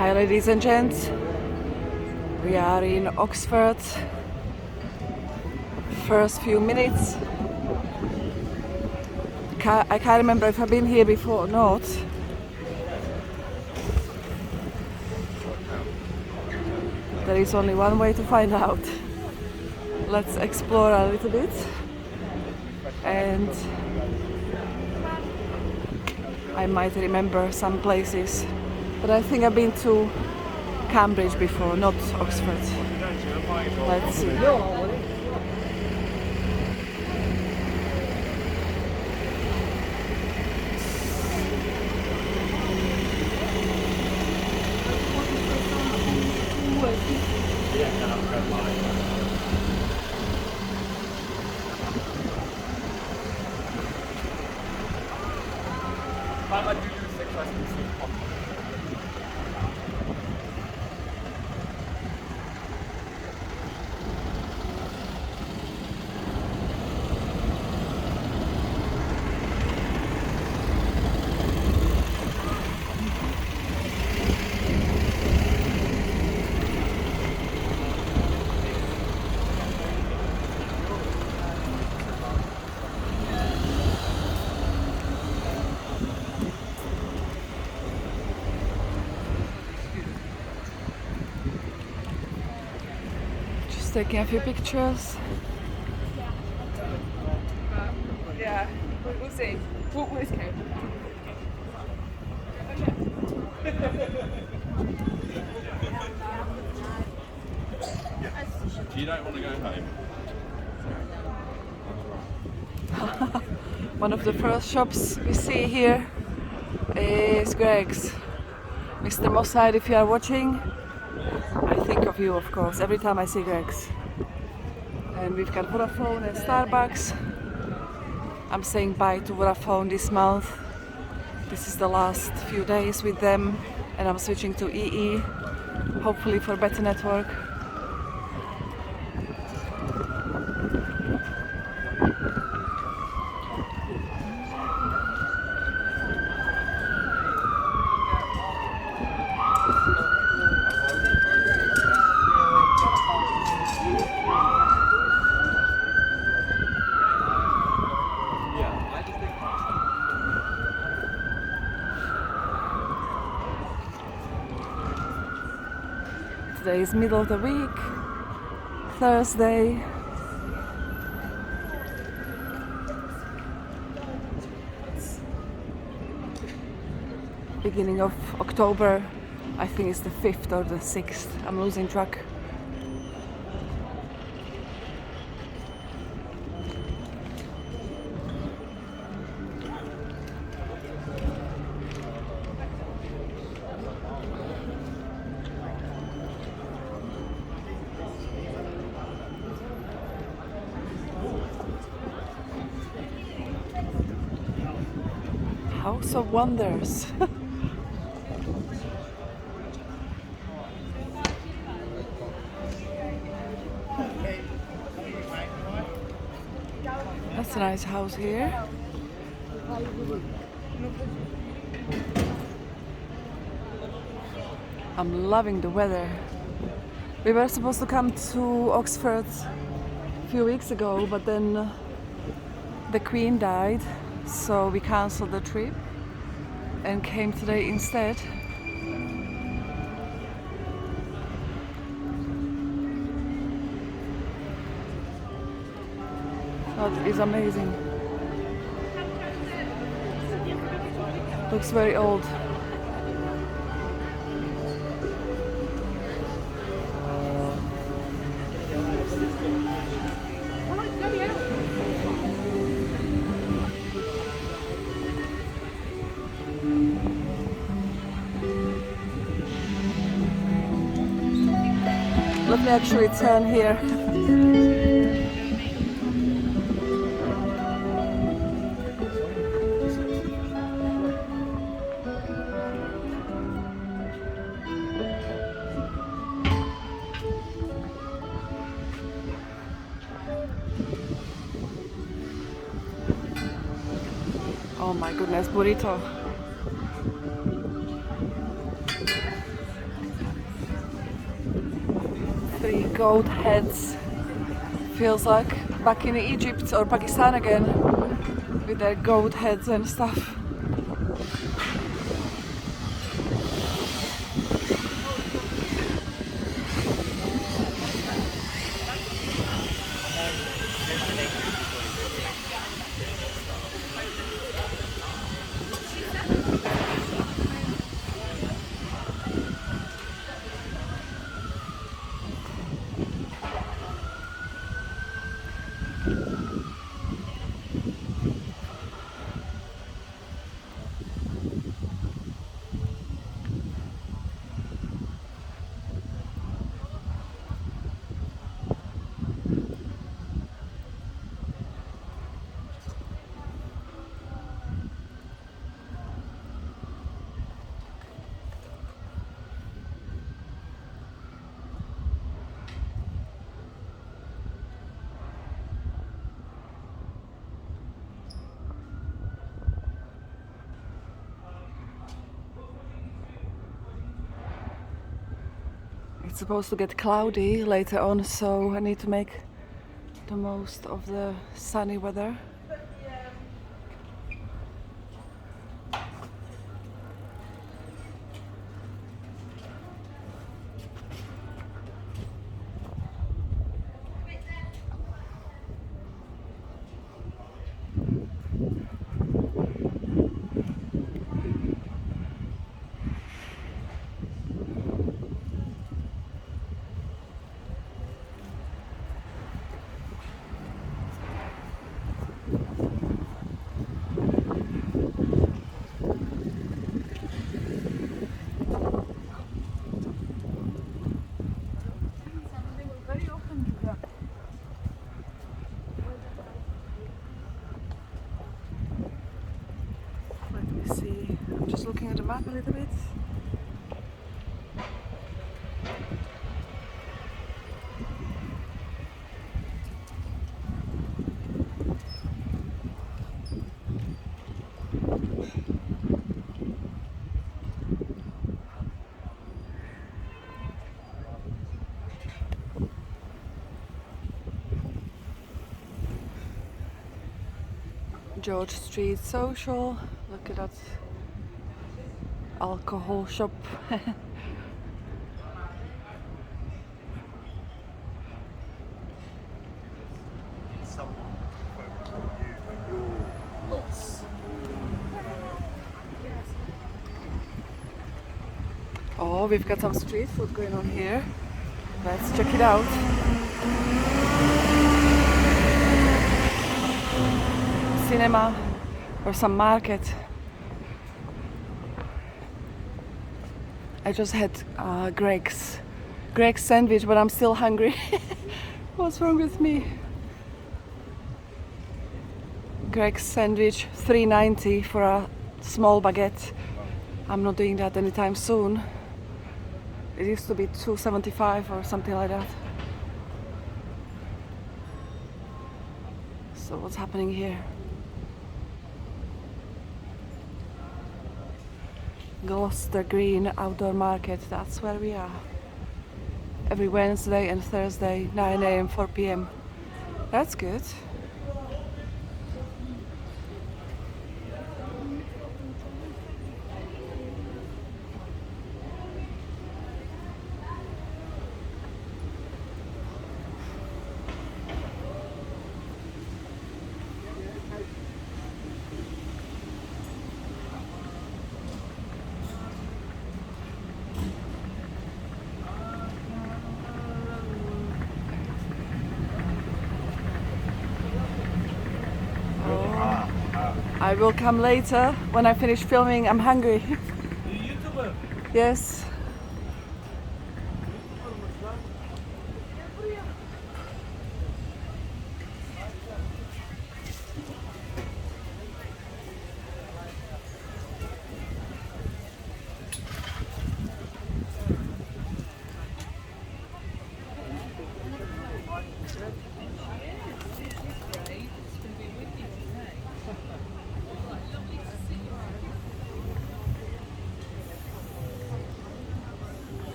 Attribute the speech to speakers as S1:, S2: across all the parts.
S1: Hi ladies and gents, we are in Oxford. First few minutes. I can't remember if I've been here before or not. There is only one way to find out. Let's explore a little bit. And I might remember some places. But I think I've been to Cambridge before, not Oxford. Let's see. Just taking a few pictures.
S2: Yeah, we'll see. What was okay.
S3: You don't want to go home?
S1: One of the first shops we see here is Greggs. Mr. Mossad, if you are watching, I think of you, of course, every time I see Greggs. And we've got Vodafone and Starbucks. I'm saying bye to Vodafone this month. This is the last few days with them, and I'm switching to EE, hopefully for better network. Today is middle of the week, Thursday. Beginning of October, I think it's the 5th or the 6th, I'm losing track. House of Wonders. That's a nice house here. I'm loving the weather. We were supposed to come to Oxford a few weeks ago, but then the Queen died, so we cancelled the trip and came today instead. That is amazing. Looks very old. Let me actually turn here. Oh my goodness, burrito. 3 goat heads. Feels like back in Egypt or Pakistan again with their goat heads and stuff. It's supposed to get cloudy later on, so I need to make the most of the sunny weather. Let me see. I'm just looking at the map a little bit. George Street Social. Look at that alcohol shop. Oh, we've got some street food going on here. Let's check it out. Cinema or some market. I just had Greg's sandwich, but I'm still hungry. What's wrong with me? Greg's sandwich, $3.90 for a small baguette. I'm not doing that anytime soon. It used to be $2.75 or something like that. So what's happening here? Gloucester Green Outdoor Market, that's where we are. Every Wednesday and Thursday, 9 a.m., 4 p.m. That's good. I will come later when I finish filming. I'm hungry.
S3: YouTuber.
S1: Yes.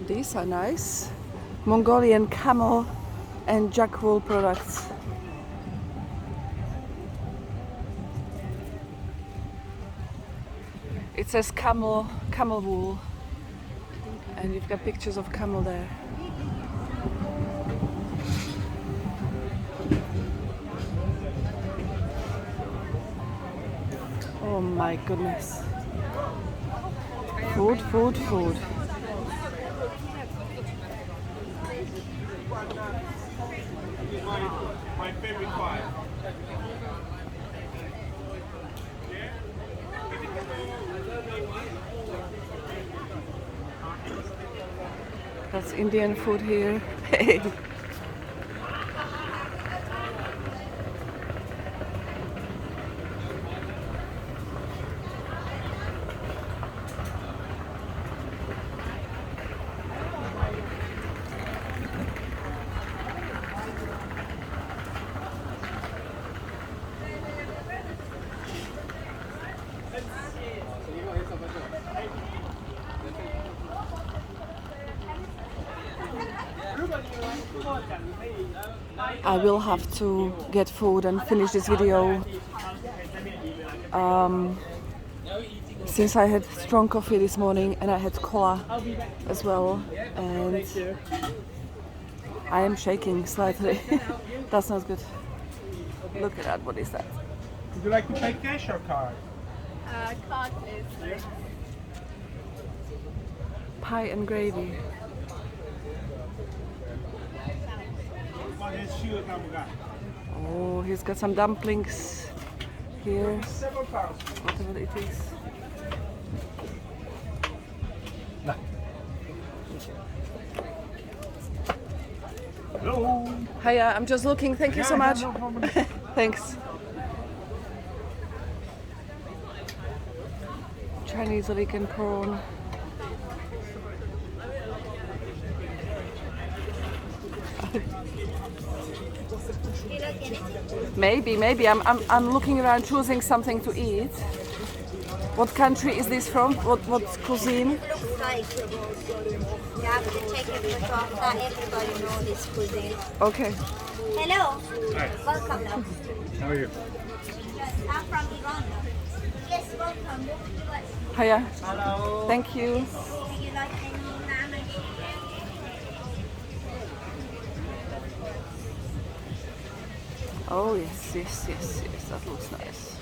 S1: These are nice. Mongolian camel and jack wool products. It says camel wool, and you've got pictures of camel there. Oh my goodness. Food, food, food.
S3: My favorite five.
S1: That's Indian food here. Hey. I will have to get food and finish this video. Since I had strong coffee this morning and I had cola as well, and I am shaking slightly. That's not good. Look at that, what is that?
S3: Would you like to pay cash or card?
S2: Card, please.
S1: Pie and gravy. Oh, he's got some dumplings here. Whatever it is.
S3: Hello.
S1: Hiya, I'm just looking. Thank you so much. Thanks. Chinese Rican prawn. Maybe. I'm looking around, choosing something to eat. What country is this from? What cuisine?
S4: Looks like you have to take it because not everybody knows this cuisine.
S1: Okay.
S4: Hello.
S3: Hi.
S4: Welcome. Now.
S3: How are you?
S4: I'm from Iran. Yes, welcome.
S1: Hiya. Thank you.
S4: Do you like any ramen?
S1: Oh yes. That looks nice.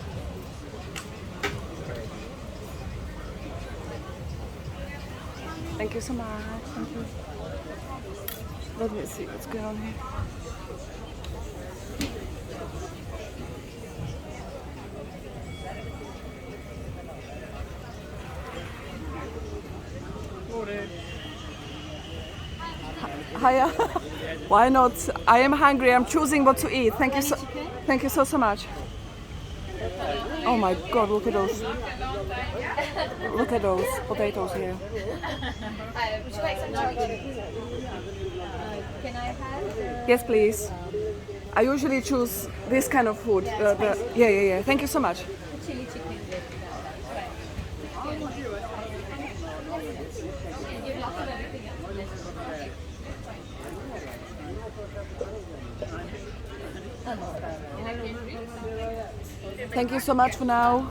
S1: Thank you so much. Thank you. Let me see what's going on here. Hiya. Why not? I am hungry. I'm choosing what to eat. Thank you so much. Oh my God! Look at those. Look at those potatoes here.
S4: Would you like some chili? Can I have?
S1: Yes, please. I usually choose this kind of food. Yeah. Thank you so much.
S4: Chili chicken.
S1: Thank you so much for now.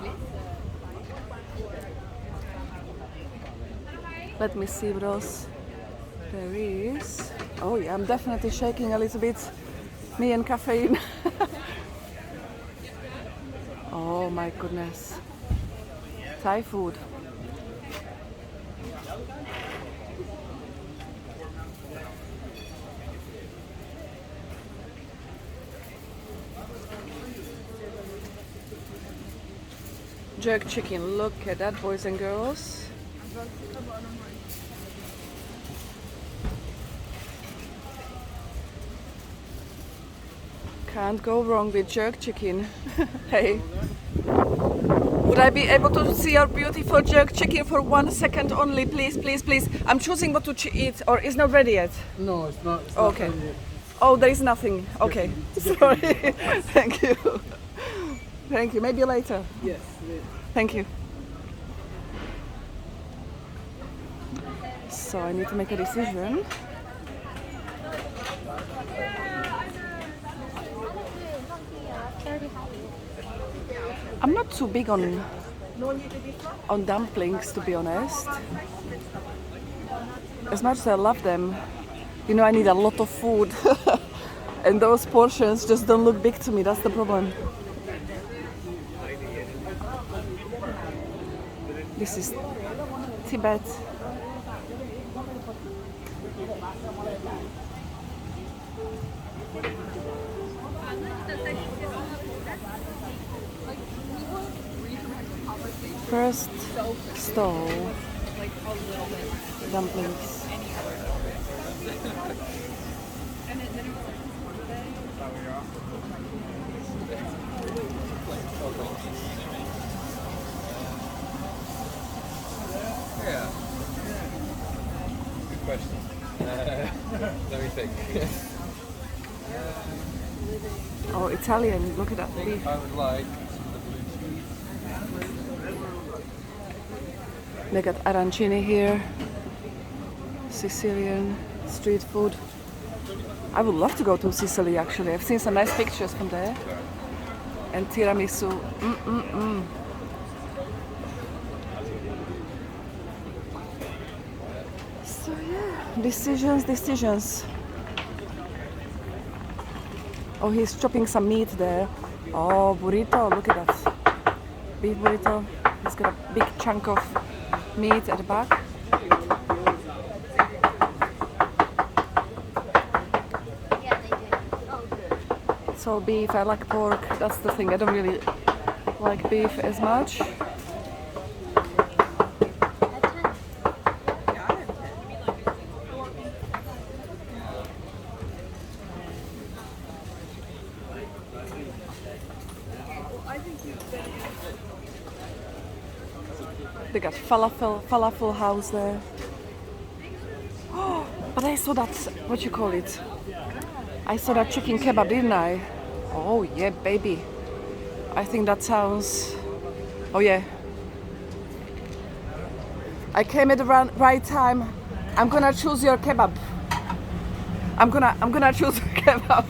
S1: Let me see what else there is. Oh yeah, I'm definitely shaking a little bit. Me and caffeine. Oh my goodness. Thai food. Jerk chicken. Look at that, boys and girls. Can't go wrong with jerk chicken. Hey. Would I be able to see your beautiful jerk chicken for 1 second only, please? I'm choosing what to eat, or it's not ready yet?
S5: No, it's not.
S1: Okay. Oh, there is nothing. Okay. Sorry. Thank you. Thank you. Maybe later.
S5: Yes.
S1: Thank you. So I need to make a decision. I'm not too big on dumplings, to be honest. As much as I love them, you know, I need a lot of food. And those portions just don't look big to me, that's the problem. This is Tibet. First stall, dumplings.
S5: Yeah. Good question. Let me think.
S1: Oh, Italian, look at that.
S5: I think I would like some of the blue cheese.
S1: They got arancini here, Sicilian street food. I would love to go to Sicily actually. I've seen some nice pictures from there. And tiramisu. So yeah, decisions. Oh, he's chopping some meat there. Oh, burrito, look at that. Beef burrito. He's got a big chunk of meat at the back.
S4: Yeah, they do. Oh, good.
S1: It's all beef. I like pork. That's the thing. I don't really like beef as much. They got falafel house there. Oh, but I saw that, what you call it? I saw that chicken kebab, didn't I? Oh yeah, baby. I think that sounds, oh yeah. I came at the right time. I'm gonna choose your kebab. I'm gonna choose your kebab.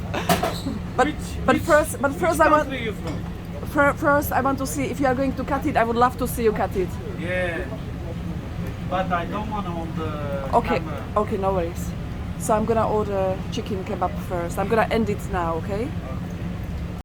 S1: But first I want.
S3: Where are you from?
S1: First, I want to see if you are going to cut it. I would love to see you cut it.
S3: Yeah. But I don't want to on the
S1: Okay,
S3: camera.
S1: okay, no worries. So I'm gonna order chicken kebab first. I'm gonna end it now, okay?